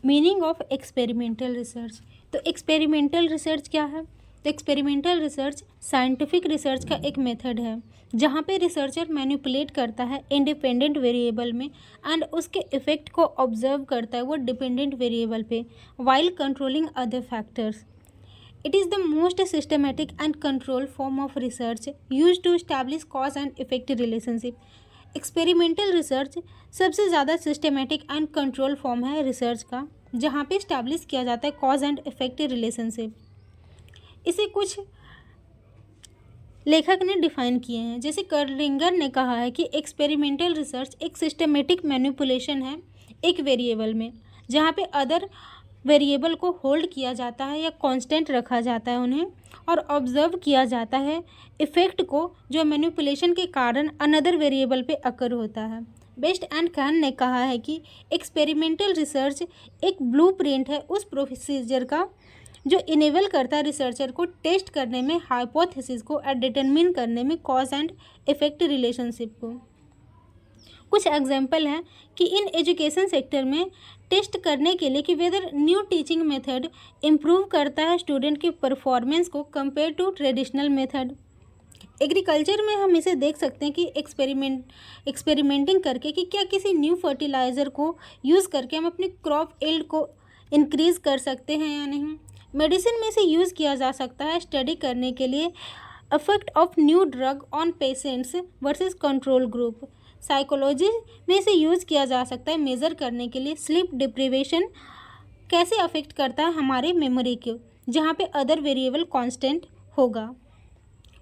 Meaning of experimental research. तो experimental research क्या है? तो एक्सपेरिमेंटल रिसर्च साइंटिफिक रिसर्च का एक मेथड है जहाँ पे रिसर्चर मैनिपुलेट करता है इंडिपेंडेंट वेरिएबल में एंड उसके इफेक्ट को ऑब्जर्व करता है वो डिपेंडेंट वेरिएबल पे while controlling other factors. It is the most systematic and controlled form of research used to establish cause and effect relationship. Experimental research सबसे ज़्यादा सिस्टमेटिक एंड कंट्रोल फॉर्म है research का जहाँ पे इस्टेब्लिश किया जाता है कॉज एंड इफेक्ट रिलेशनशिप। इसे कुछ लेखक ने डिफाइन किए हैं, जैसे कर्लिंगर ने कहा है कि एक्सपेरिमेंटल रिसर्च एक सिस्टमेटिक मैनिपुलेशन है एक वेरिएबल में जहाँ पे अदर वेरिएबल को होल्ड किया जाता है या कांस्टेंट रखा जाता है उन्हें और ऑब्जर्व किया जाता है इफ़ेक्ट को जो मैनिपुलेशन के कारण अनदर वेरिएबल पे अकर होता है। बेस्ट एंड कैन ने कहा है कि एक्सपेरिमेंटल रिसर्च एक ब्लूप्रिंट है उस प्रोसीजर का जो इनेबल करता है रिसर्चर को टेस्ट करने में हाइपोथेसिस को और डिटरमिन करने में कॉज एंड इफेक्ट रिलेशनशिप को। कुछ एग्जाम्पल हैं कि इन एजुकेशन सेक्टर में टेस्ट करने के लिए कि whether new teaching method improve करता है स्टूडेंट की परफॉर्मेंस को compare to traditional method. Agriculture में हम इसे देख सकते हैं कि एक्सपेरिमेंटिंग करके कि क्या किसी न्यू फर्टिलाइज़र को यूज़ करके हम अपनी क्रॉप यील्ड को इंक्रीज़ कर सकते हैं या नहीं। मेडिसिन में इसे यूज़ किया जा सकता है स्टडी करने के लिए effect of new drug on patients versus control group. Psychology में इसे यूज़ किया जा सकता है मेज़र करने के लिए स्लीप डिप्रीवेशन कैसे अफेक्ट करता है हमारे मेमोरी को जहाँ पे अदर वेरिएबल कांस्टेंट होगा।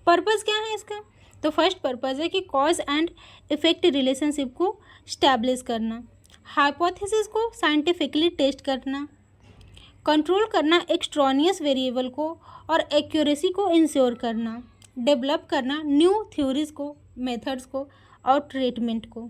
पर्पज़ क्या है इसका? तो फर्स्ट पर्पज़ है कि कॉज एंड इफेक्ट रिलेशनशिप को स्टैब्लिश करना, हाइपोथेसिस को साइंटिफिकली टेस्ट करना, कंट्रोल करना एक्सट्रॉनियस वेरिएबल को और एक्यूरेसी को इंश्योर करना, डेवलप करना न्यू थ्योरीज को, मेथड्स को और ट्रीटमेंट को।